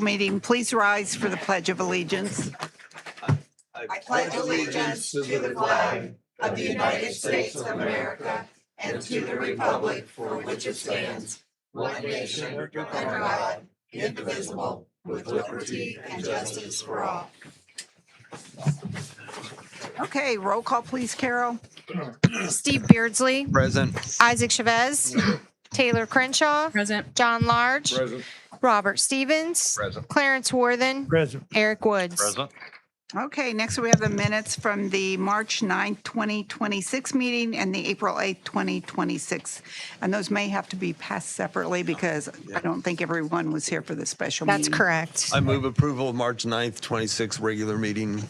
Meeting, please rise for the Pledge of Allegiance. I pledge allegiance to the flag of the United States of America and to the republic for which it stands, one nation under God, indivisible, with liberty and justice for all. Okay, roll call, please, Carol. Steve Beardsley. Present. Isaac Chavez. Taylor Crenshaw. Present. John Large. Present. Robert Stevens. Present. Clarence Worthen. Present. Eric Woods. Present. Okay, next we have the minutes from the March 9th, 2026 meeting and the April 8th, 2026. And those may have to be passed separately because I don't think everyone was here for the special meeting. That's correct. I move approval of March 9th, 26 regular meeting.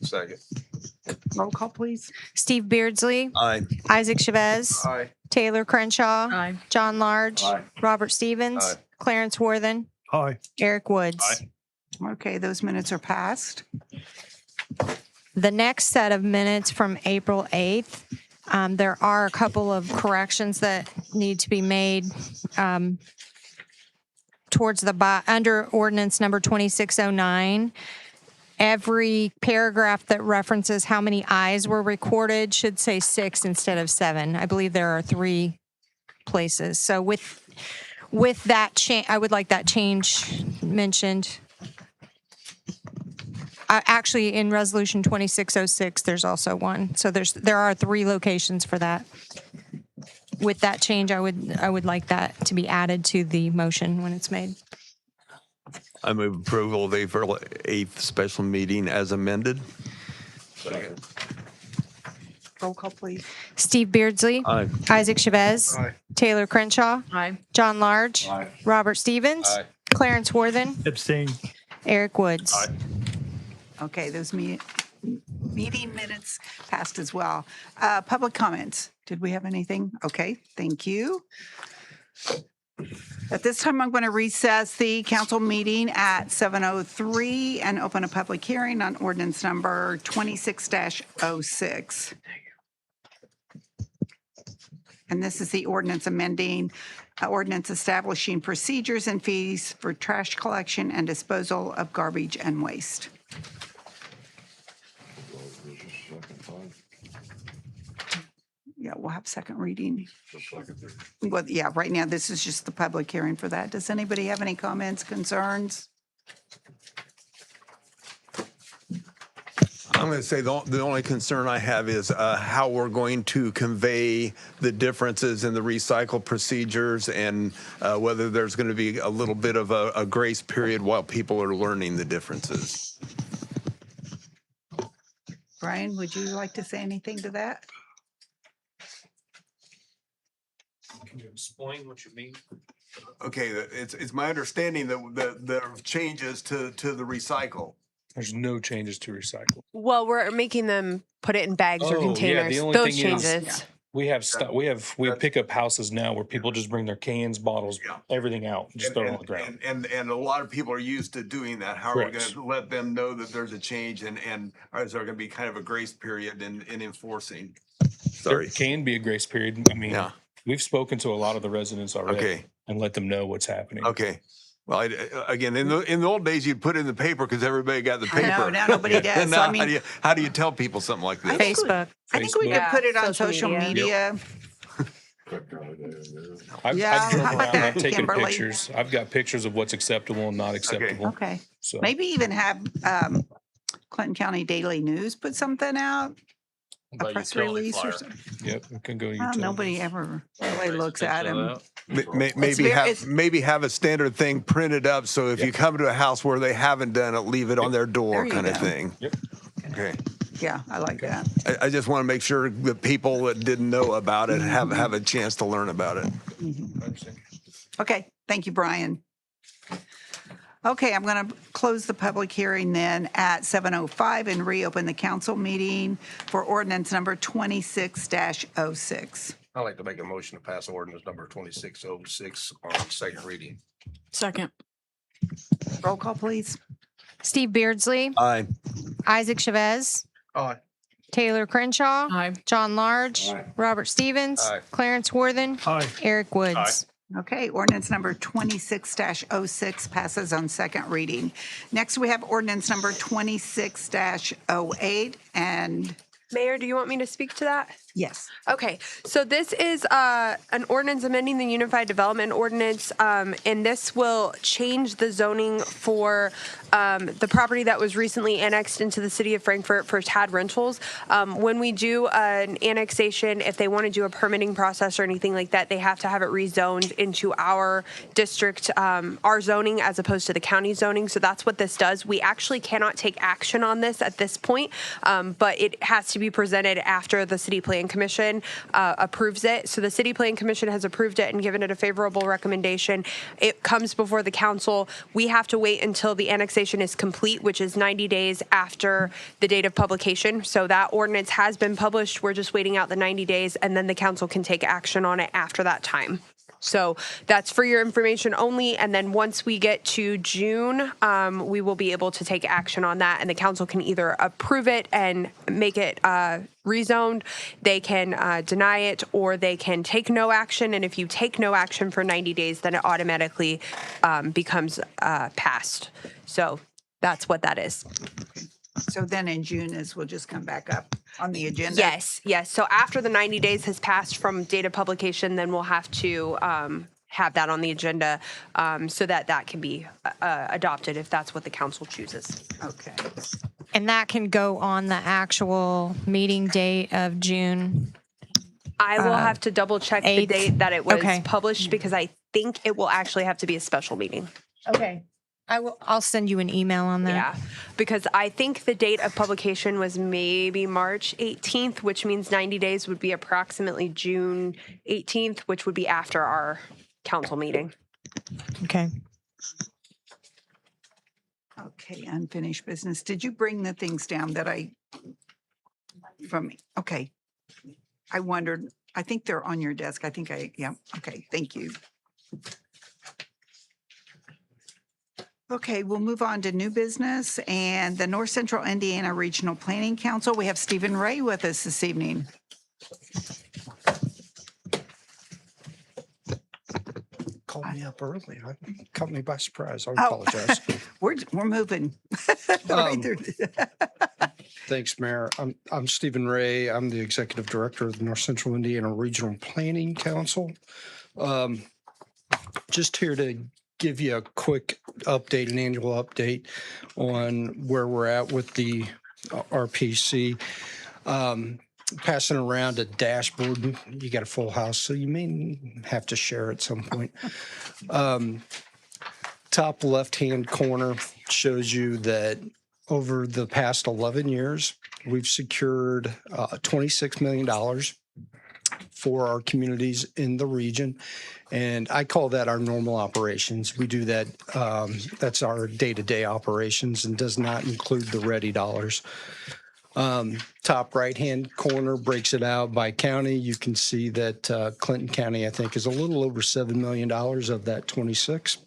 Second. Roll call, please. Steve Beardsley. Aye. Isaac Chavez. Aye. Taylor Crenshaw. Aye. John Large. Aye. Robert Stevens. Aye. Clarence Worthen. Aye. Eric Woods. Aye. Okay, those minutes are passed. The next set of minutes from April 8th, there are a couple of corrections that need to be made towards the under ordinance number 2609. Every paragraph that references how many ayes were recorded should say 6 instead of 7. I believe there are 3 places. So with that change, I would like that change mentioned. Actually, in Resolution 2606, there's also one. So there are 3 locations for that. With that change, I would like that to be added to the motion when it's made. I move approval of the April 8th special meeting as amended. Second. Roll call, please. Steve Beardsley. Aye. Isaac Chavez. Aye. Taylor Crenshaw. Aye. John Large. Aye. Robert Stevens. Aye. Clarence Worthen. Abstain. Eric Woods. Aye. Okay, those meeting minutes passed as well. Public comments. Did we have anything? Okay, thank you. At this time, I'm going to recess the council meeting at 7:03 and open a public hearing on ordinance number 26-06. And this is the ordinance amending ordinance establishing procedures and fees for trash collection and disposal of garbage and waste. Yeah, we'll have second reading. Well, yeah, right now, this is just the public hearing for that. Does anybody have any comments, concerns? I'm going to say the only concern I have is how we're going to convey the differences in the recycle procedures and whether there's going to be a little bit of a grace period while people are learning the differences. Brian, would you like to say anything to that? Can you explain what you mean? Okay, it's my understanding that there are changes to the recycle. There's no changes to recycle. Well, we're making them put it in bags or Oh, yeah, containers. the only Those thing is- changes. We have stuff. We pick up houses now where people just bring their cans, bottles, Yeah. everything out, and just throw it on the ground. And a lot of people are used to doing that. How are we going Correct. to let them know that there's a change and is there going to be kind of a grace period in enforcing? There Sorry. can be a grace period. I mean, Yeah. we've spoken to a lot of the residents already Okay. and let them know what's happening. Okay. Well, again, in the old days, you'd put it in the paper because everybody got the I paper. know, now nobody does. And So, I now mean, how do you tell people something like this? Facebook. I think we could Facebook. put it on Social social media. media. I've Yeah, driven how about around. I've that, taken Kimberly? pictures. I've got pictures of what's acceptable and not acceptable. Okay, So maybe even have Clinton County Daily News put something out, a press release or something. yep, it can go. Well, utilities. nobody ever really looks at them. Maybe have a standard thing printed up so if you come to a house where they haven't done it, leave it on their door There you kind of go. thing. Yep. Okay. Yeah, I like that. I just want to make sure the people that didn't know about it have a chance to learn about it. I understand. Okay, thank you, Brian. Okay, I'm going to close the public hearing then at 7:05 and reopen the council meeting for ordinance number 26-06. I'd like to make a motion to pass ordinance number 2606 on second reading. Second. Roll call, please. Steve Beardsley. Aye. Isaac Chavez. Aye. Taylor Crenshaw. Aye. John Large. Aye. Robert Stevens. Aye. Clarence Worthen. Aye. Eric Woods. Okay, ordinance number 26-06 passes on second reading. Next, we have ordinance number 26-08, and Mayor, do you want me to speak to that? yes. Okay, so this is an ordinance amending the Unified Development Ordinance, and this will change the zoning for the property that was recently annexed into the city of Frankfort for TAD rentals. When we do an annexation, if they want to do a permitting process or anything like that, they have to have it rezoned into our district, our zoning, as opposed to the county zoning. So that's what this does. We actually cannot take action on this at this point, but it has to be presented after the City Plan Commission approves it. So the City Plan Commission has approved it and given it a favorable recommendation. It comes before the council. We have to wait until the annexation is complete, which is 90 days after the date of publication. So that ordinance has been published. We're just waiting out the 90 days, and then the council can take action on it after that time. So that's for your information only. And then once we get to June, we will be able to take action on that. And the council can either approve it and make it rezoned, they can deny it, or they can take no action. And if you take no action for 90 days, then it automatically becomes passed. So that's what that is. So then in June we'll just come back up on the agenda? Yes, yes. So after the 90 days has passed from date of publication, then we'll have to have that on the agenda so that that can be adopted if that's what the council chooses. Okay. And that can go on the actual meeting date of June. I will have to double check the 8th. date that it was Okay. published, because I think it will actually have to be a special meeting. Okay. I'll send you an email on that. Yeah, because I think the date of publication was maybe March 18th, which means 90 days would be approximately June 18th, which would be after our council meeting. Okay. Okay, unfinished business. Did you bring the things down that okay. I wondered, I think they're on your desk. Yeah, okay, thank you. Okay, we'll move on to new business and the North Central Indiana Regional Planning Council. We have Stephen Ray with us this evening. Called me up early. Caught me by surprise. I Oh. apologize. We're moving. Right through. Thanks, Mayor. I'm Stephen Ray. I'm the Executive Director of the North Central Indiana Regional Planning Council. Just here to give you a quick update, an annual update on where we're at with the RPC. Passing around a dashboard. You got a full house, so you may have to share at some point. Top left-hand corner shows you that over the past 11 years, we've secured $26 million for our communities in the region. And I call that our normal operations. We do that, that's our day-to-day operations and does not include the ready dollars. Top right-hand corner breaks it out by county. You can see that Clinton County, I think, is a little over $7 million of that 26.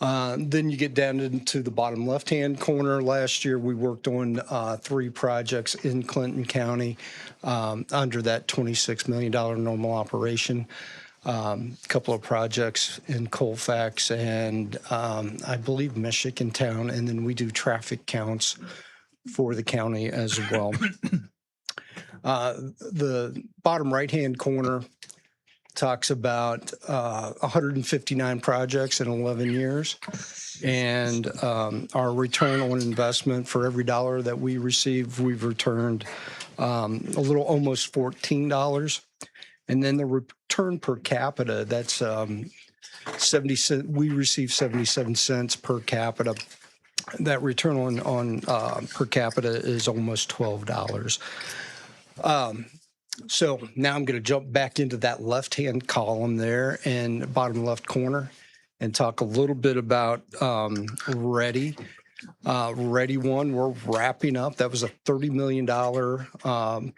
Then you get down into the bottom left-hand corner. Last year, we worked on 3 projects in Clinton County under that $26 million normal operation. A couple of projects in Colfax and I believe Michigan Town, and then we do traffic counts for the county as well. The bottom right-hand corner talks about 159 projects in 11 years. And our return on investment for every dollar that we receive, we've returned a little almost $14. And then the return per capita, that's 70 cents. We receive 77 cents per capita. That return on per capita is almost $12. So now I'm going to jump back into that left-hand column there and bottom left corner and talk a little bit about Ready. Ready One, we're wrapping up. That was a $30 million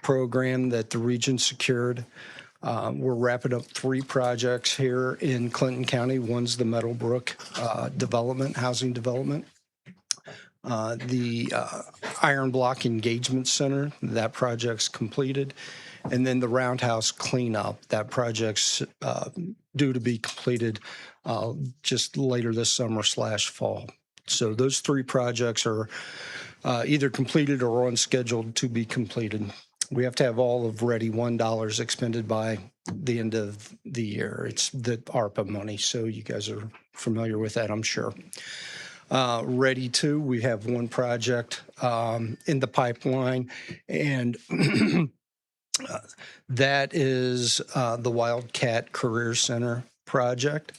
program that the region secured. We're wrapping up 3 projects here in Clinton County. One's the Meadowbrook development, housing development. The Iron Block Engagement Center, that project's completed. And then the roundhouse cleanup, that project's due to be completed just later this summer/fall. So those 3 projects are either completed or on schedule to be completed. We have to have all of Ready $1 expended by the end of the year. It's the ARPA money, so you guys are familiar with that, I'm sure. Ready 2, we have 1 project in the pipeline, and that is the Wildcat Career Center project.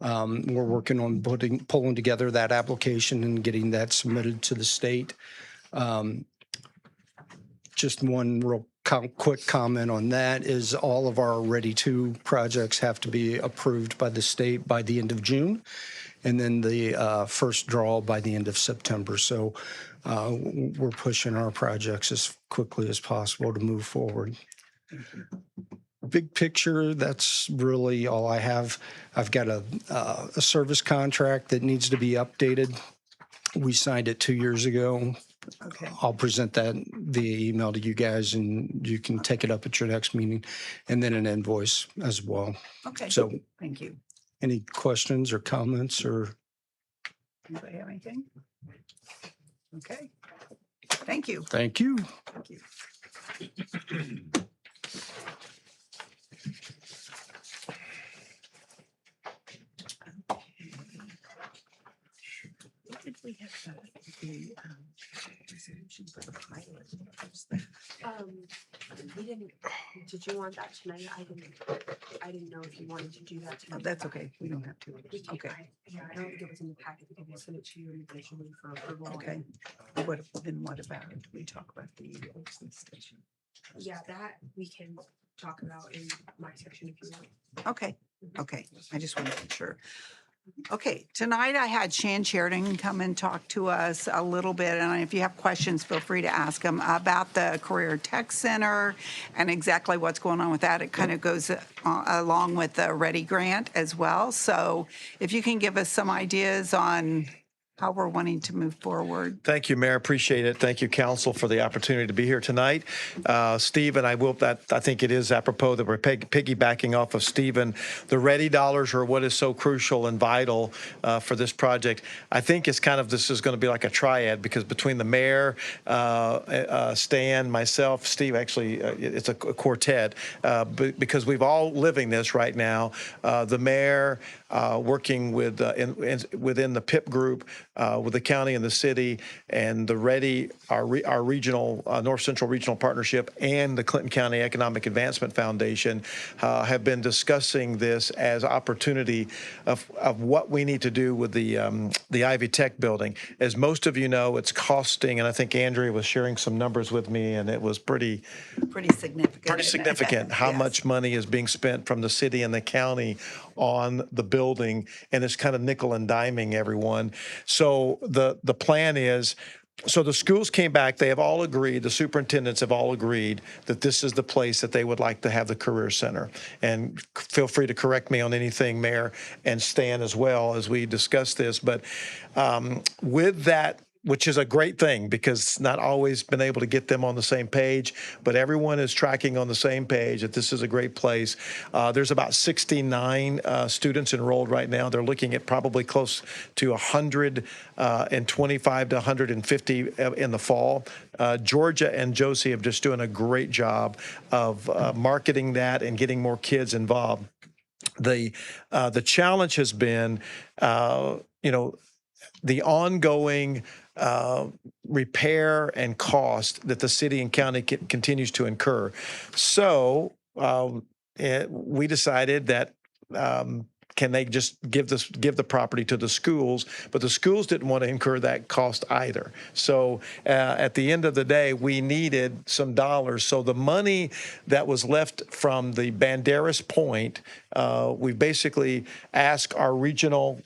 We're working on pulling together that application and getting that submitted to the state. Just one real quick comment on that is all of our Ready 2 projects have to be approved by the state by the end of June, and then the first draw by the end of September. So we're pushing our projects as quickly as possible to move forward. Big picture, that's really all I have. I've got a service contract that needs to be updated. We signed it 2 years ago. Okay. I'll present that via email to you guys, and you can take it up at your next meeting, and then an invoice as well. Okay. So Thank you. any questions or comments or? Anybody have anything? Okay. Thank you. Thank you. Thank you. What did we have the resolution for the pilot? What was that? We didn't, did you want that tonight? I didn't know if you wanted to do that Oh, tonight. that's okay. We don't have to. Okay. Yeah, I don't think it was in the packet because we sent it to you individually for approval. Okay. Then what about it? We talk about the Oakland station. Yeah, that we can talk about in my section if you want. Okay. Okay. I just want to make sure. Okay, tonight I had Shan Sheridan come and talk to us a little bit, and if you have questions, feel free to ask him about the Career Tech Center and exactly what's going on with that. It kind of goes along with the Ready Grant as well. So if you can give us some ideas on how we're wanting to move forward. Thank you, Mayor. Appreciate it. Thank you, Council, for the opportunity to be here tonight. Stephen, I think it is apropos that we're piggybacking off of Stephen. The ready dollars are what is so crucial and vital for this project. I think it's this is going to be like a triad because between the mayor, Stan, myself, Steve, actually, it's a quartet because we've all living this right now. The mayor working with within the PIP group, with the county and the city, and the Ready, our regional, North Central Regional Partnership, and the Clinton County Economic Advancement Foundation have been discussing this as opportunity of what we need to do with the Ivy Tech building. As most of you know, it's costing, and I think Andrea was sharing some numbers with me, and it was pretty significant. Pretty significant how Yes. much money is being spent from the city and the county on the building, and it's kind of nickel and diming everyone. So the plan is, so the schools came back, they have all agreed, the superintendents have all agreed that this is the place that they would like to have the Career Center. And feel free to correct me on anything, Mayor, and Stan as well as we discuss this. But with that, which is a great thing because it's not always been able to get them on the same page, but everyone is tracking on the same page that this is a great place. There's about 69 students enrolled right now. They're looking at probably close to 125 to 150 in the fall. Georgia and Josie have just doing a great job of marketing that and getting more kids involved. The challenge has been, the ongoing repair and cost that the city and county continues to incur. So we decided that can they just give the property to the schools? But the schools didn't want to incur that cost either. So at the end of the day, we needed some dollars. So the money that was left from the Banderas Point, we basically asked our regional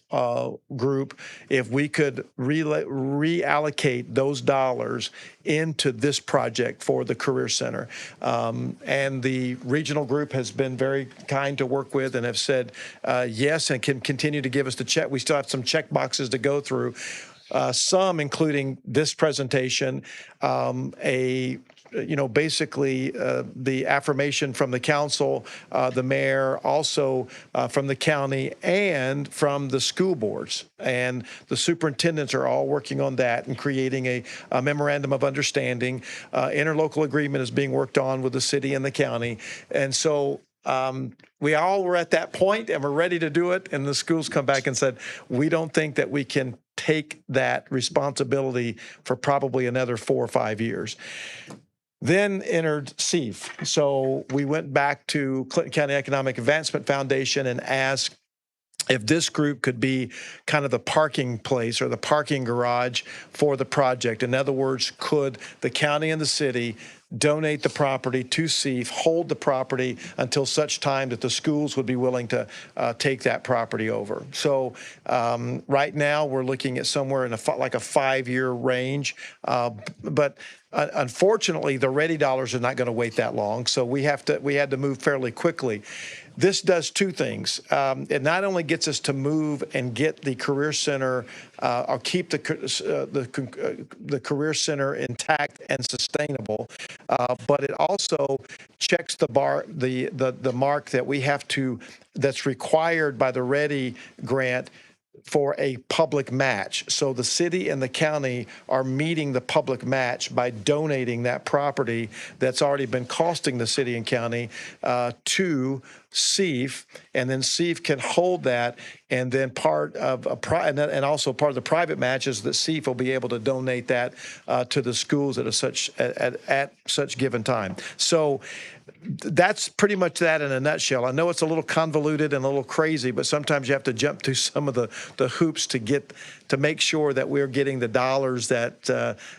group if we could reallocate those dollars into this project for the Career Center. And the regional group has been very kind to work with and have said yes, and can continue to give us the check. We still have some check boxes to go through, some including this presentation, a basically the affirmation from the council, the mayor, also from the county and from the school boards. And the superintendents are all working on that and creating a memorandum of understanding. Interlocal agreement is being worked on with the city and the county. And so we all were at that point and we're ready to do it. And the schools come back and said, we don't think that we can take that responsibility for probably another 4 or 5 years. Then entered CEF. So we went back to Clinton County Economic Advancement Foundation and asked if this group could be kind of the parking place or the parking garage for the project. In other words, could the county and the city donate the property to CEF, hold the property until such time that the schools would be willing to take that property over. So right now we're looking at somewhere in like a 5-year range, but unfortunately the ready dollars are not going to wait that long. So we had to move fairly quickly. This does two things. It not only gets us to move and get the Career Center or keep the Career Center intact and sustainable, but it also checks the mark that we have to, that's required by the READY grant for a public match. So the city and the county are meeting the public match by donating that property that's already been costing the city and county to CEF, and then CEF can hold that, and then part of and also part of the private match is that CEF will be able to donate that to the schools at such given time. So that's pretty much that in a nutshell. I know it's a little convoluted and a little crazy, but sometimes you have to jump through some of the hoops to make sure that we're getting the dollars that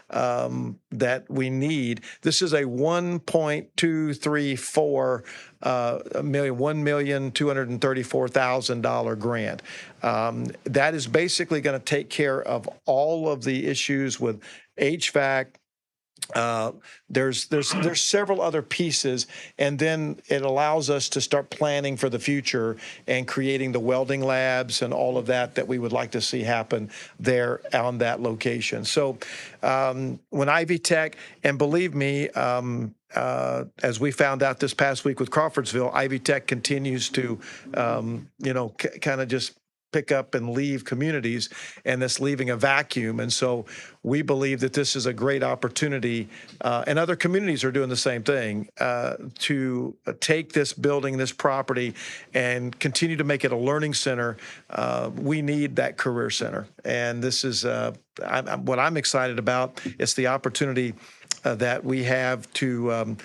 that we need. This is a $1,234,000 grant. That is basically going to take care of all of the issues with HVAC. There's several other pieces, and then it allows us to start planning for the future and creating the welding labs and all of that we would like to see happen there on that location. So when Ivy Tech, and believe me, as we found out this past week with Crawfordsville, Ivy Tech continues to, kind of just pick up and leave communities, and that's leaving a vacuum. And so we believe that this is a great opportunity, and other communities are doing the same thing, to take this building, this property, and continue to make it a learning center. We need that career center. And this is what I'm excited about. It's the opportunity that we have to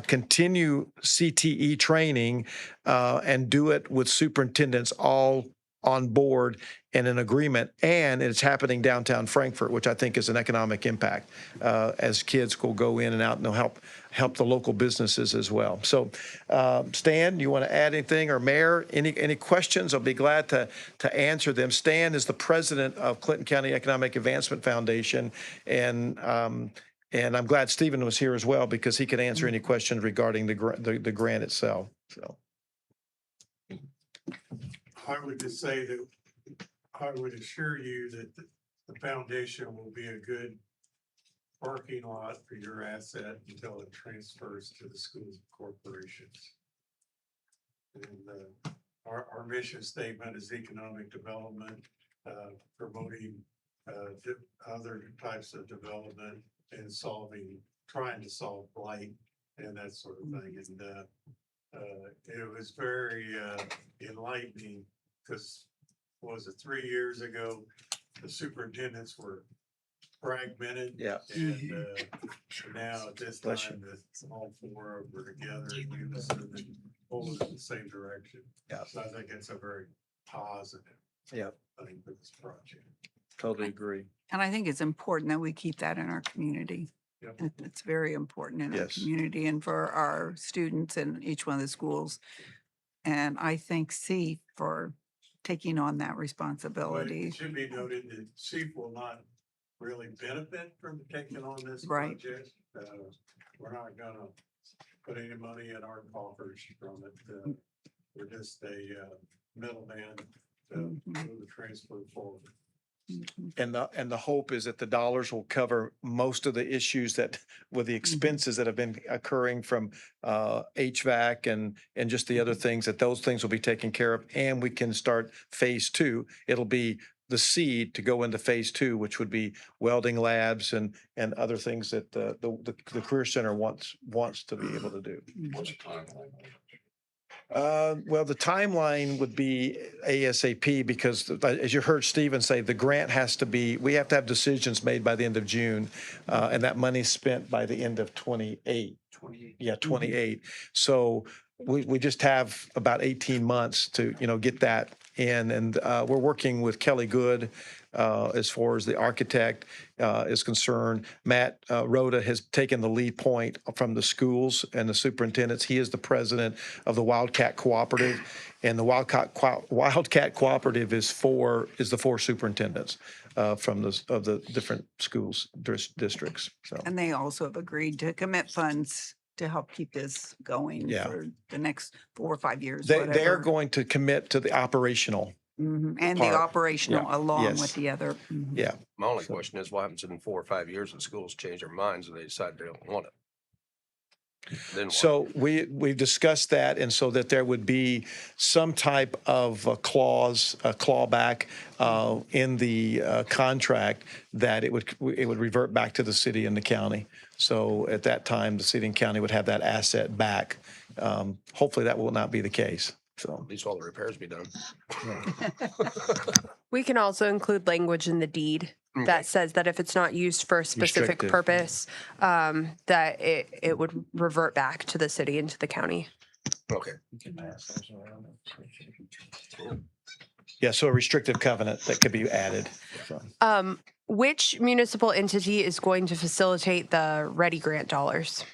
continue CTE training and do it with superintendents all on board and an agreement, and it's happening downtown Frankfort, which I think is an economic impact as kids will go in and out and they'll help the local businesses as well. So, Stan, you want to add anything, or Mayor, any questions? I'll be glad to answer them. Stan is the president of Clinton County Economic Advancement Foundation, and I'm glad Stephen was here as well because he could answer any questions regarding the grant itself. So. I would just say that I would assure you that the foundation will be a good parking lot for your asset until it transfers to the schools and corporations. And our mission statement is economic development, promoting other types of development, and trying to solve blight and that sort of thing. And it was very enlightening because, was it 3 years ago, the superintendents were fragmented. Yeah. And now at this time, all four of them are together and unison and pulling in the same direction. Yeah. So I think it's a very positive thing for this project. Totally agree. And I think it's important that we keep that in our community. Yep. It's very important in our community and for our students in each one of the schools. And I thank C for taking on that But responsibility. it should be noted that CEF will not really benefit from taking on this Right. project. We're not gonna put any money in our coffers from it. We're just a middleman to move the transfer forward. And the hope is that the dollars will cover most of the issues that, with the expenses that have been occurring from HVAC and just the other things, that those things will be taken care of, and we can start phase two. It'll be the seed to go into phase two, which would be welding labs and other things that the Career Center wants to be able to do. What's the timeline? Well, the timeline would be ASAP because, as you heard Stephen say, the grant has to be, we have to have decisions made by the end of June, and that money's spent by the end of 28. 28. Yeah, 28. So we just have about 18 months to, get that in. And we're working with Kelly Good as far as the architect is concerned. Matt Rhoda has taken the lead point from the schools and the superintendents. He is the president of the Wildcat Cooperative, and the Wildcat Cooperative is the four superintendents from the different schools districts. So. And they also have agreed to commit funds to help keep this going Yeah. for the next 4 or 5 years. They are whatever. going to commit to the operational. Mhm. And part. the operational Yeah. along Yes. with the other. Mhm. Yeah. My only question is what happens in 4 or 5 years and schools change their minds and they decide they don't want it? Then what? So we've discussed that, and so that there would be some type of a clause, a clawback in the contract that it would revert back to the city and the county. So at that time, the city and county would have that asset back. Hopefully, that will not be the case. So At least all the repairs be done. We can also include language in the deed that says that if it's not used for a specific Restrictive. purpose, that it would revert back to the city and to the county. Okay. yeah, so a restrictive covenant that could be added. So. Which municipal entity is going to facilitate the Ready Grant dollars?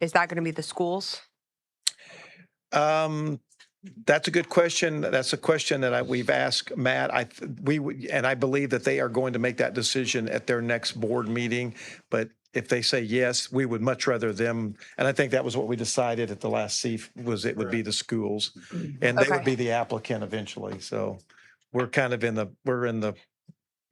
Is that going to be the schools? That's a good question. That's a question that we've asked Matt. I believe that they are going to make that decision at their next board meeting. But if they say yes, we would much rather them. And I think that was what we decided at the last CEF was it would be the schools, and they would Okay. be the applicant eventually. So we're kind of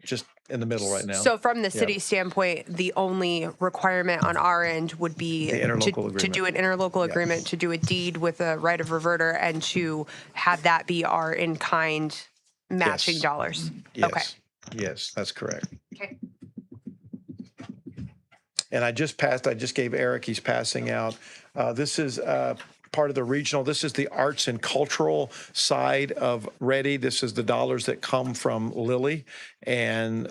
just in the middle right now. So from the city standpoint, the only requirement on our end would be The interlocal to do an interlocal agreement, to do a deed with a right of reverter, and to have that be our in-kind matching Yes. dollars. Yes. Okay. Yes, that's correct. Okay. And I just gave Eric, he's passing out. This is part of the regional, this is the arts and cultural side of Ready. This is the dollars that come from Lilly. And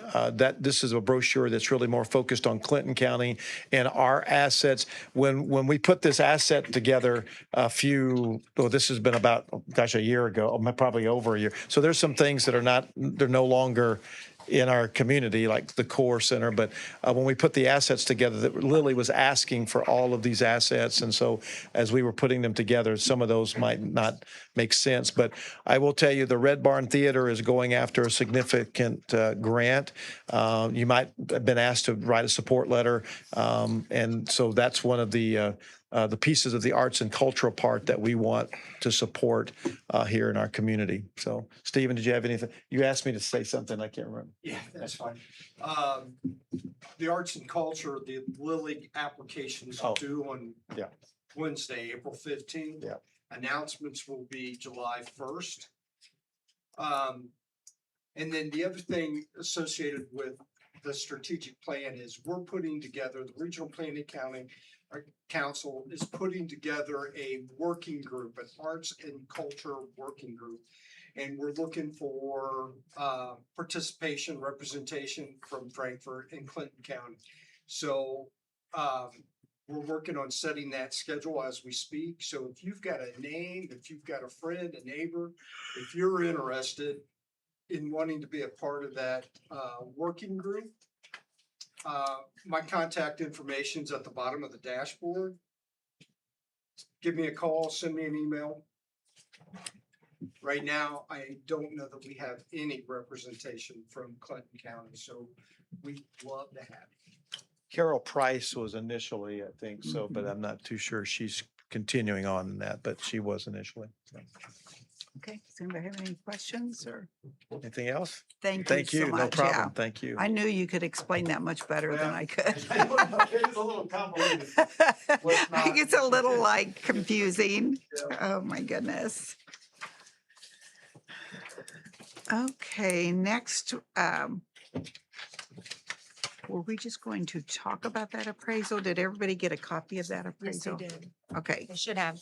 this is a brochure that's really more focused on Clinton County and our assets. When we put this asset together this has been about, a year ago, probably over a year. So there's some things that they're no longer in our community, like the core center. But when we put the assets together, that Lily was asking for all of these assets. And so as we were putting them together, some of those might not make sense. But I will tell you, the Red Barn Theater is going after a significant grant. You might have been asked to write a support letter. And so that's one of the pieces of the arts and cultural part that we want to support here in our community. So, Stephen, did you have anything? You asked me to say something. I can't remember. Yeah, that's fine. The arts and culture, the Lilly applications Oh. due on Yeah. Wednesday, April 15th. Yeah. Announcements will be July 1st. And then the other thing associated with the strategic plan is we're putting together, the Regional Planning Council is putting together a working group, an arts and culture working group. And we're looking for participation, representation from Frankfurt and Clinton County. So we're working on setting that schedule as we speak. So if you've got a name, if you've got a friend, a neighbor, if you're interested in wanting to be a part of that working group, my contact information's at the bottom of the dashboard. Give me a call, send me an email. Right now, I don't know that we have any representation from Clinton County, so we'd love to have it. Carol Price was initially, I think so, but I'm not too sure she's continuing on in that, but she was initially. So. Okay, does anybody have any questions or? Anything else? Thank you Thank so you. No much. problem. Yeah. Thank you. I knew you could explain that much better than I could. It's a little convoluted. I think it's a little like confusing. Oh, my goodness. Okay, next, were we just going to talk about that appraisal? Did everybody get a copy of that appraisal? did. Okay, They should have.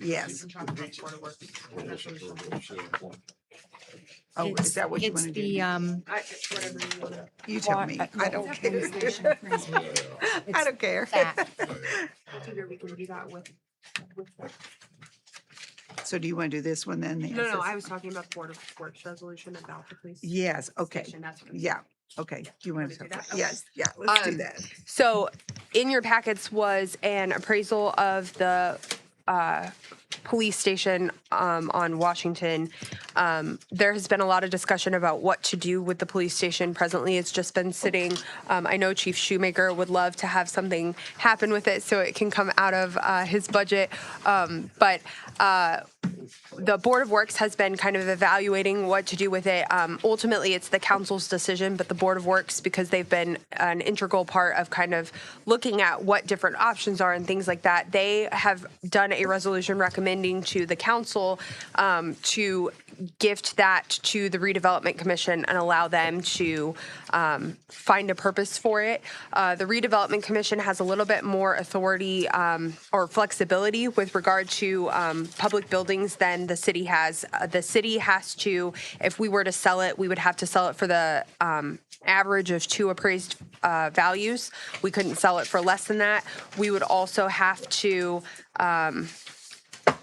yes. Oh, is that what you want to do? You tell me. I don't care. I don't care. That. So do you want to do this one then? the No, SS? I was talking about the Board of Works resolution about the police. Yes, okay. station. That's what Yeah, okay. Do you want to do do that? that? Yes, yeah, let's do Um, that. So in your packets was an appraisal of the police station on Washington. There has been a lot of discussion about what to do with the police station. Presently, it's just been sitting. I know Chief Shoemaker would love to have something happen with it so it can come out of his budget. But the Board of Works has been kind of evaluating what to do with it. Ultimately, it's the council's decision, but the Board of Works, because they've been an integral part of kind of looking at what different options are and things like that, they have done a resolution recommending to the council to gift that to the Redevelopment Commission and allow them to find a purpose for it. The Redevelopment Commission has a little bit more authority or flexibility with regard to public buildings than the city has. The city has to, if we were to sell it, we would have to sell it for the average of 2 appraised values. We couldn't sell it for less than that. We would also have to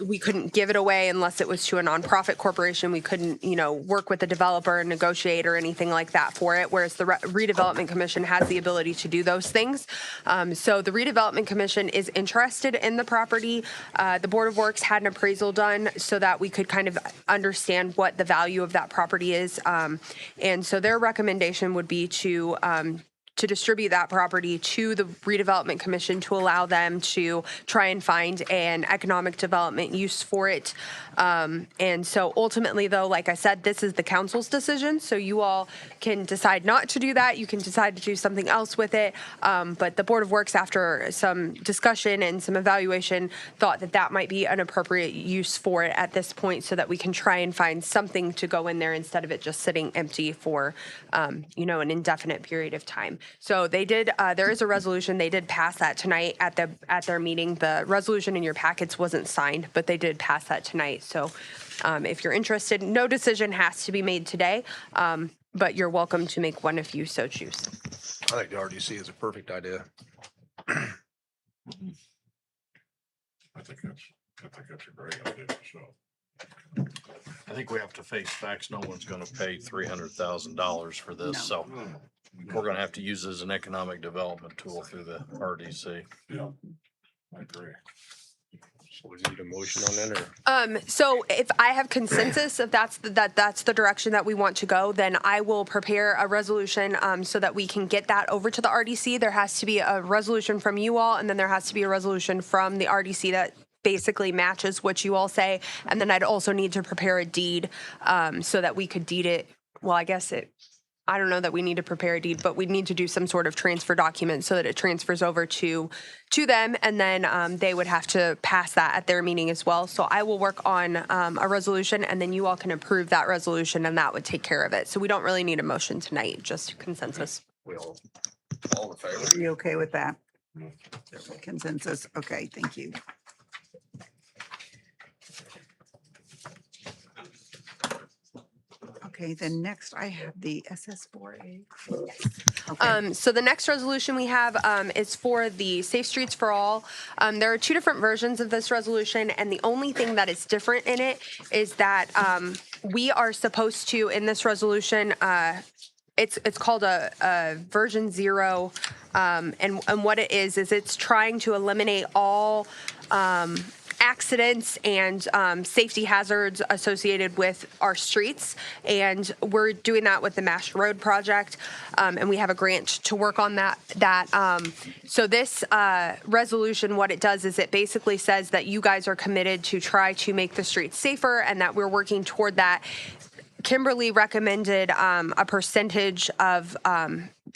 we couldn't give it away unless it was to a nonprofit corporation. We couldn't, work with the developer and negotiate or anything like that for it, whereas the Redevelopment Commission has the ability to do those things. So the Redevelopment Commission is interested in the property. The Board of Works had an appraisal done so that we could kind of understand what the value of that property is. And so their recommendation would be to distribute that property to the Redevelopment Commission to allow them to try and find an economic development use for it. And so ultimately, though, like I said, this is the council's decision. So you all can decide not to do that. You can decide to do something else with it. But the Board of Works, after some discussion and some evaluation, thought that that might be an appropriate use for it at this point so that we can try and find something to go in there instead of it just sitting empty for, an indefinite period of time. So they did, there is a resolution. They did pass that tonight at their meeting. The resolution in your packets wasn't signed, but they did pass that tonight. So if you're interested, no decision has to be made today, but you're welcome to make one if you so choose. I think the RDC is a perfect idea. I think that's a great idea, so. I think we have to face facts. No one's gonna pay $300,000 for this, No. so we're gonna have to use it as an economic development tool through the RDC. Yeah, I agree. So we need a motion on that, or? So if I have consensus, if that's the direction that we want to go, then I will prepare a resolution so that we can get that over to the RDC. There has to be a resolution from you all, and then there has to be a resolution from the RDC that basically matches what you all say. And then I'd also need to prepare a deed so that we could deed it. Well, I don't know that we need to prepare a deed, but we need to do some sort of transfer document so that it transfers over to them, and then they would have to pass that at their meeting as well. So I will work on a resolution, and then you all can approve that resolution, and that would take care of it. So we don't really need a motion tonight, just consensus. We all in favor? Are you okay with that? Consensus? Okay, thank you. Okay, then next I have the SS4A. Okay. So the next resolution we have is for the Safe Streets for All. There are 2 different versions of this resolution, and the only thing that is different in it is that we are supposed to, in this resolution, it's called a version 0, and what it is it's trying to eliminate all accidents and safety hazards associated with our streets. And we're doing that with the Mash Road project. And we have a grant to work on that. So this resolution, what it does is it basically says that you guys are committed to try to make the streets safer and that we're working toward that. Kimberly recommended a percentage of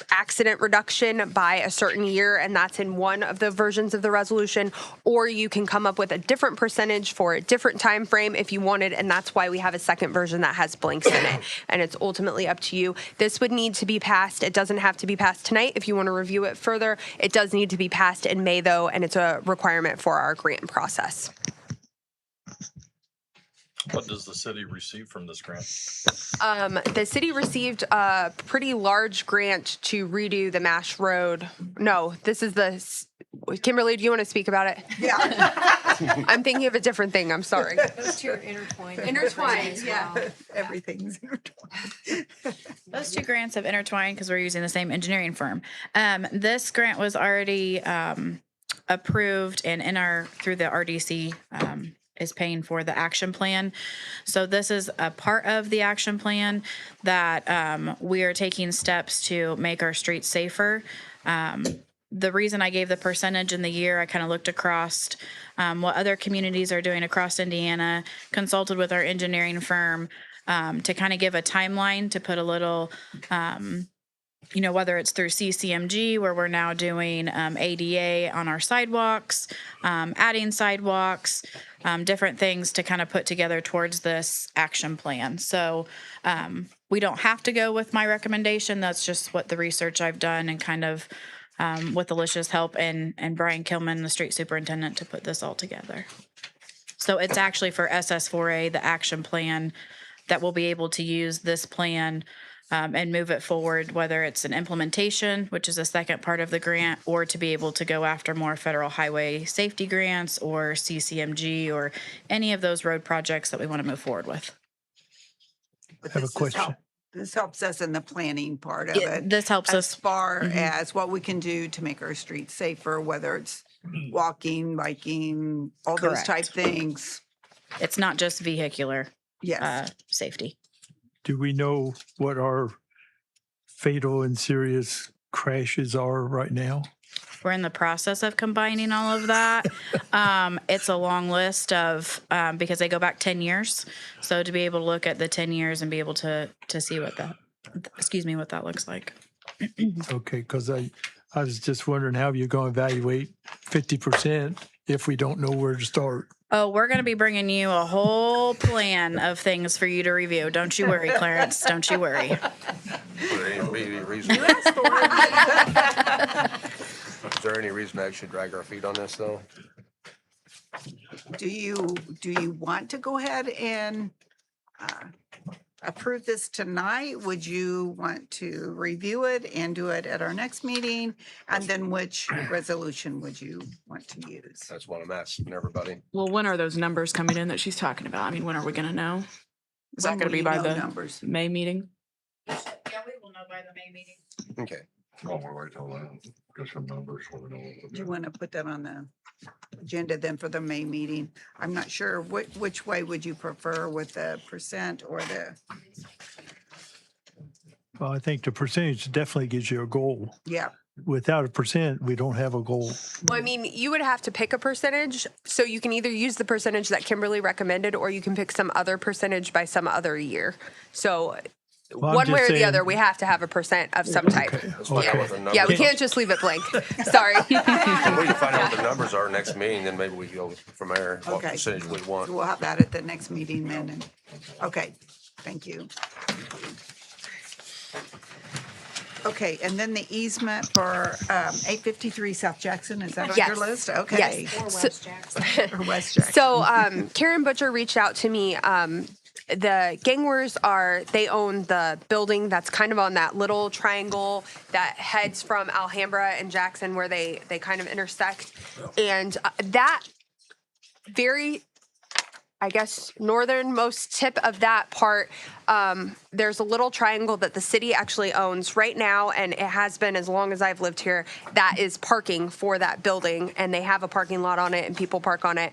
accident reduction by a certain year, and that's in one of the versions of the resolution. Or you can come up with a different percentage for a different time frame if you wanted, and that's why we have a second version that has blanks in it. And it's ultimately up to you. This would need to be passed. It doesn't have to be passed tonight if you want to review it further. It does need to be passed in May, though, and it's a requirement for our grant process. What does the city receive from this grant? The city received a pretty large grant to redo the Mash Road. No, this is Kimberly, do you want to speak about it? Yeah. I'm thinking of a different thing. I'm sorry. Those two are intertwined. Intertwined, yeah. Everything's intertwined. Those two grants have intertwined because we're using the same engineering firm. This grant was already approved and through the RDC is paying for the action plan. So this is a part of the action plan that we are taking steps to make our streets safer. The reason I gave the percentage in the year, I kind of looked across what other communities are doing across Indiana, consulted with our engineering firm to kind of give a timeline to put a little, whether it's through CCMG, where we're now doing ADA on our sidewalks, adding sidewalks, different things to kind of put together towards this action plan. So we don't have to go with my recommendation. That's just what the research I've done and kind of with Alicia's help and Brian Kilman, the street superintendent, to put this all together. So it's actually for SS4A, the action plan, that we'll be able to use this plan and move it forward, whether it's an implementation, which is a second part of the grant, or to be able to go after more federal highway safety grants or CCMG or any of those road projects that we want to move forward with. I have a question. This helps us in the planning part of it. This helps us as far as what we can do to make our streets safer, whether it's walking, biking, all those type things. It's not just vehicular safety. Do we know what our fatal and serious crashes are right now? We're in the process of combining all of that. It's a long list of, because they go back 10 years. So to be able to look at the 10 years and be able to see what that looks like. Okay, because I was just wondering how you're going to evaluate 50% if we don't know where to start. Oh, we're going to be bringing you a whole plan of things for you to review. Don't you worry, Clarence. Don't you worry. Would there be any reason? Is there any reason to actually drag our feet on this, though? Do you want to go ahead and approve this tonight? Would you want to review it and do it at our next meeting? And then which resolution would you want to use? That's what I'm asking everybody. Well, when are those numbers coming in that she's talking about? I mean, when are we going to know? Is that going to be by the May meeting? Yeah, we will know by the May meeting. Okay. Oh, we'll wait till then. Get some numbers so we know. Do you want to put that on the agenda then for the May meeting? I'm not sure which way would you prefer, with the percent or the? Well, I think the percentage definitely gives you a goal. Yeah. Without a percent, we don't have a goal. Well, I mean, you would have to pick a percentage. So you can either use the percentage that Kimberly recommended, or you can pick some other percentage by some other year. So one way or the other, we have to have a percent of some type. Let's find out what the numbers Yeah, we can't just leave it blank. Sorry. We can find out what the numbers are next meeting, then maybe we can go from there, what Okay. percentage we want. We'll have that at the next meeting then. And okay, thank you. Okay, and then the easement for 853 South Jackson, is that on your Yes. list? Okay. Yes. Or West Jackson. So Karen Butcher reached out to me. The Gangwers they own the building that's kind of on that little triangle that heads from Alhambra and Jackson, where they kind of intersect. And that very, I guess, northernmost tip of that part there's a little triangle that the city actually owns right now, and it has been as long as I've lived here, that is parking for that building, and they have a parking lot on it and people park on it.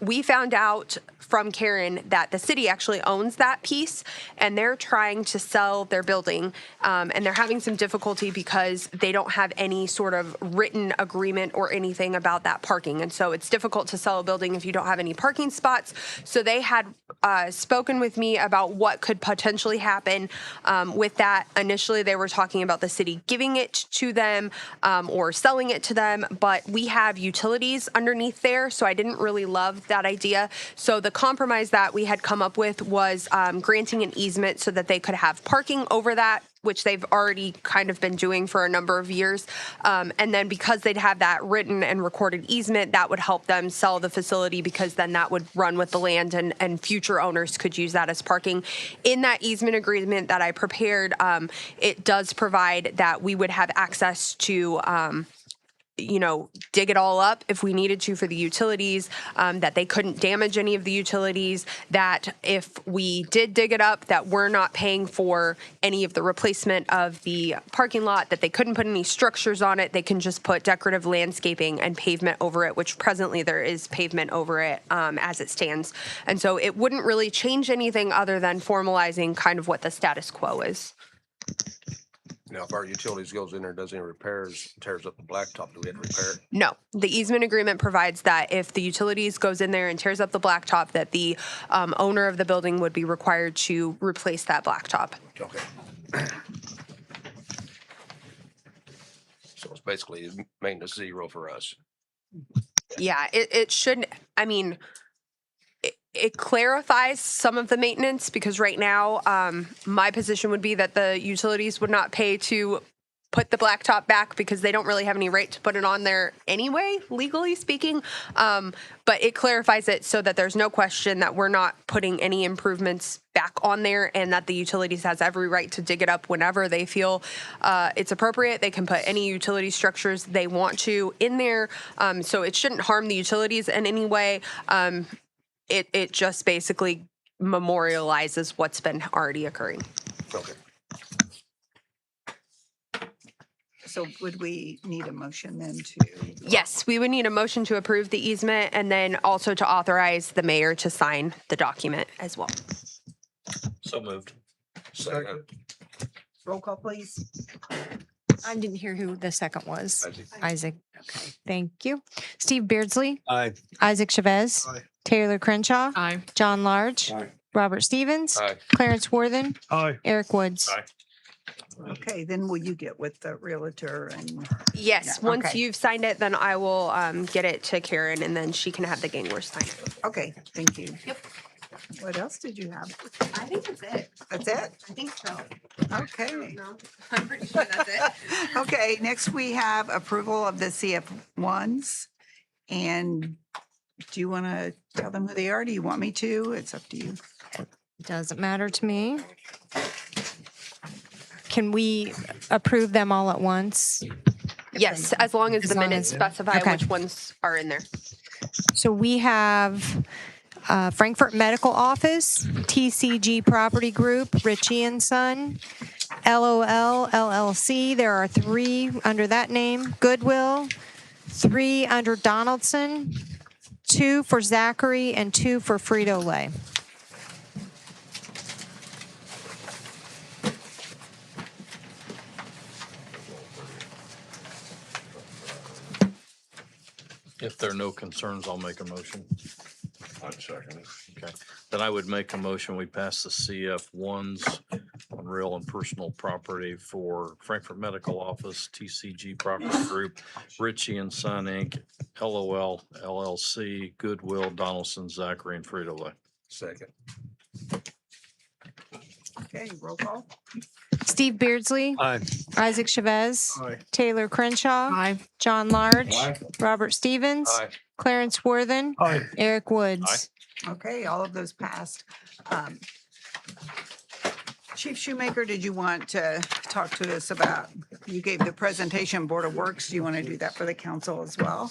We found out from Karen that the city actually owns that piece, and they're trying to sell their building, and they're having some difficulty because they don't have any sort of written agreement or anything about that parking, and so it's difficult to sell a building if you don't have any parking spots. So they had spoken with me about what could potentially happen with that. Initially, they were talking about the city giving it to them or selling it to them, but we have utilities underneath there, so I didn't really love that idea. So the compromise that we had come up with was granting an easement so that they could have parking over that, which they've already kind of been doing for a number of years. And then because they'd have that written and recorded easement, that would help them sell the facility, because then that would run with the land, and future owners could use that as parking. In that easement agreement that I prepared, it does provide that we would have access to dig it all up if we needed to for the utilities, that they couldn't damage any of the utilities, that if we did dig it up, that we're not paying for any of the replacement of the parking lot, that they couldn't put any structures on it. They can just put decorative landscaping and pavement over it, which presently there is pavement over it as it stands. And so it wouldn't really change anything other than formalizing kind of what the status quo is. Now, if our utilities goes in there and does any repairs, tears up the blacktop, do we have to repair it? No, the easement agreement provides that if the utilities goes in there and tears up the blacktop, that the owner of the building would be required to replace that blacktop. Okay. So it's basically maintenance zero for us. Yeah, it shouldn't, I mean, it clarifies some of the maintenance, because right now, my position would be that the utilities would not pay to put the blacktop back, because they don't really have any right to put it on there anyway, legally speaking. But it clarifies it so that there's no question that we're not putting any improvements back on there, and that the utilities has every right to dig it up whenever they feel it's appropriate. They can put any utility structures they want to in there. So it shouldn't harm the utilities in any way. It just basically memorializes what's been already occurring. Okay. So would we need a motion then to? Yes, we would need a motion to approve the easement, and then also to authorize the mayor to sign the document as well. So moved. Second. Roll call, please. I didn't hear who the second was. Isaac. Isaac. Okay, thank you. Steve Beardsley. Aye. Isaac Chavez. Aye. Taylor Crenshaw. Aye. John Large. Aye. Robert Stevens. Aye. Clarence Worthen. Aye. Eric Woods. Aye. Okay, then will you get with the realtor and? Yes, Yeah, once okay. you've signed it, then I will get it to Karen, and then she can have the ganglers sign it. Okay, thank you. Yep. What else did you have? I think that's it. That's it? I think so. Okay. No, I'm pretty sure that's it. Okay, next we have approval of the CF1s. And do you want to tell them who they are? Do you want me to? It's up to you. Doesn't matter to me. Can we approve them all at once? Yes, as long as the long minutes as- specify Okay. which ones are in there. So we have Frankfurt Medical Office, TCG Property Group, Ritchie and Son, LOL LLC. There are 3 under that name. Goodwill, 3 under Donaldson, 2 for Zachary, and 2 for Frito-Lay. If there are no concerns, I'll make a motion. I'm second. Okay. Then I would make a motion, we pass the CF1s on real and personal property for Frankfurt Medical Office, TCG Property Group, Ritchie and Son Inc., LOL LLC, Goodwill, Donaldson, Zachary, and Frito-Lay. Second. Okay, roll call. Steve Beardsley. Aye. Isaac Chavez. Aye. Taylor Crenshaw. Aye. John Large. Robert Stevens. Aye. Clarence Worthen. Aye. Eric Woods. Okay, all of those passed. Chief Shoemaker, did you want to talk to us about, you gave the presentation Board of Works. Do you want to do that for the council as well?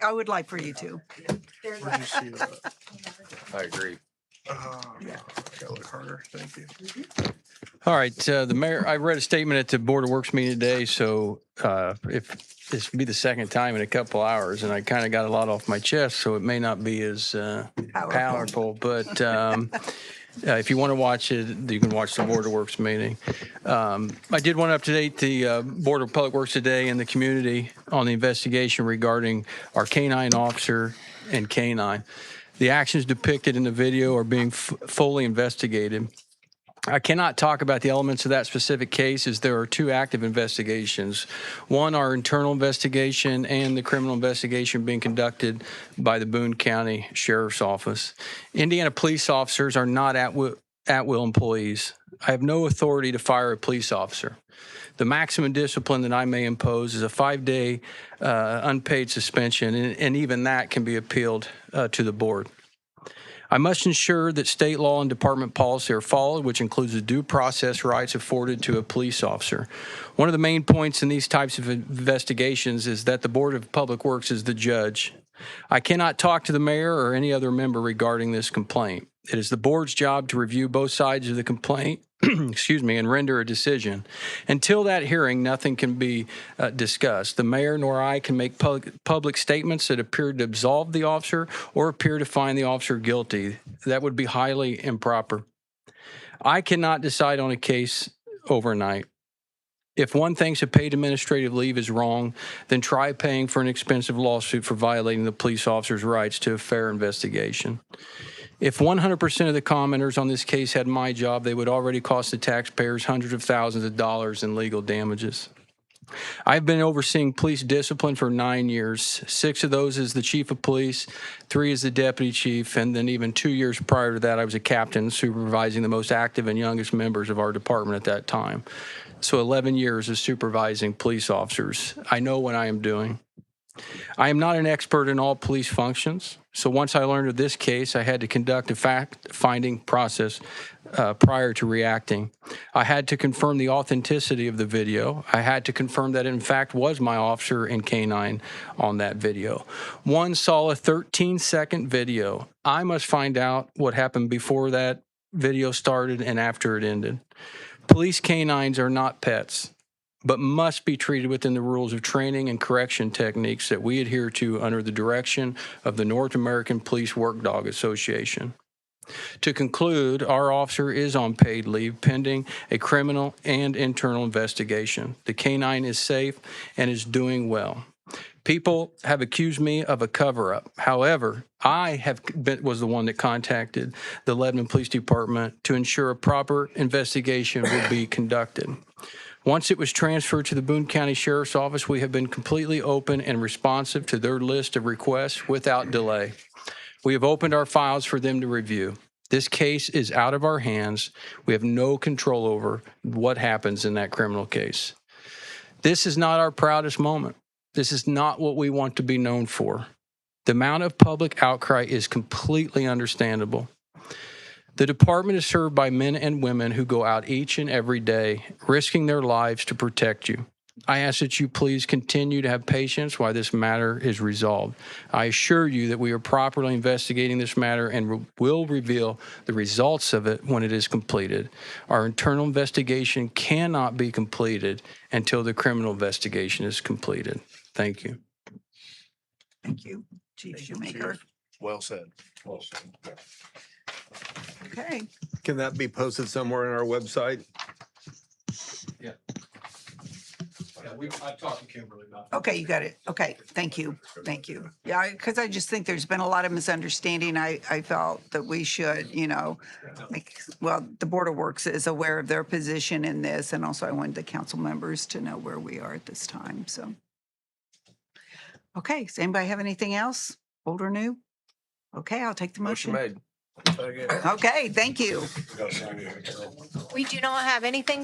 I would like for you to. I agree. Gotta look harder. Thank you. All right, the mayor, I read a statement at the Board of Works meeting today, so if this would be the second time in a couple hours, and I kind of got a lot off my chest, so it may not be as powerful, but if you want to watch it, you can watch the Board of Works meeting. I did want to update the Board of Public Works today and the community on the investigation regarding our K-9 officer and K-9. The actions depicted in the video are being fully investigated. I cannot talk about the elements of that specific case as there are two active investigations. One, our internal investigation, and the criminal investigation being conducted by the Boone County Sheriff's Office. Indiana police officers are not at-will employees. I have no authority to fire a police officer. The maximum discipline that I may impose is a 5-day unpaid suspension, and even that can be appealed to the board. I must ensure that state law and department policy are followed, which includes the due process rights afforded to a police officer. One of the main points in these types of investigations is that the Board of Public Works is the judge. I cannot talk to the mayor or any other member regarding this complaint. It is the board's job to review both sides of the complaint, excuse me, and render a decision. Until that hearing, nothing can be discussed. The mayor nor I can make public statements that appear to absolve the officer or appear to find the officer guilty. That would be highly improper. I cannot decide on a case overnight. If one thinks a paid administrative leave is wrong, then try paying for an expensive lawsuit for violating the police officer's rights to a fair investigation. If 100% of the commenters on this case had my job, they would already cost the taxpayers hundreds of thousands of dollars in legal damages. I've been overseeing police discipline for 9 years. 6 of those as the chief of police, 3 as the deputy chief, and then even 2 years prior to that, I was a captain supervising the most active and youngest members of our department at that time. So 11 years of supervising police officers. I know what I am doing. I am not an expert in all police functions, so once I learned of this case, I had to conduct a fact-finding process prior to reacting. I had to confirm the authenticity of the video. I had to confirm that it in fact was my officer and K-9 on that video. One saw a 13-second video. I must find out what happened before that video started and after it ended. Police K-9s are not pets, but must be treated within the rules of training and correction techniques that we adhere to under the direction of the North American Police Work Dog Association. To conclude, our officer is on paid leave pending a criminal and internal investigation. The K-9 is safe and is doing well. People have accused me of a cover-up. However, I was the one that contacted the Lebanon Police Department to ensure a proper investigation would be conducted. Once it was transferred to the Boone County Sheriff's Office, we have been completely open and responsive to their list of requests without delay. We have opened our files for them to review. This case is out of our hands. We have no control over what happens in that criminal case. This is not our proudest moment. This is not what we want to be known for. The amount of public outcry is completely understandable. The department is served by men and women who go out each and every day, risking their lives to protect you. I ask that you please continue to have patience while this matter is resolved. I assure you that we are properly investigating this matter and will reveal the results of it when it is completed. Our internal investigation cannot be completed until the criminal investigation is completed. Thank you. Thank you, Chief Shoemaker. Well said. Well said. Okay. Can that be posted somewhere on our website? Yeah. I've talked to Kimberly about it. Okay, you got it. Okay, thank you. Thank you. Yeah, because I just think there's been a lot of misunderstanding. I felt that we should, the Board of Works is aware of their position in this, and also I wanted the council members to know where we are at this time, so. Okay, does anybody have anything else, old or new? Okay, I'll take the motion. Motion made. Okay, thank you. We do not have anything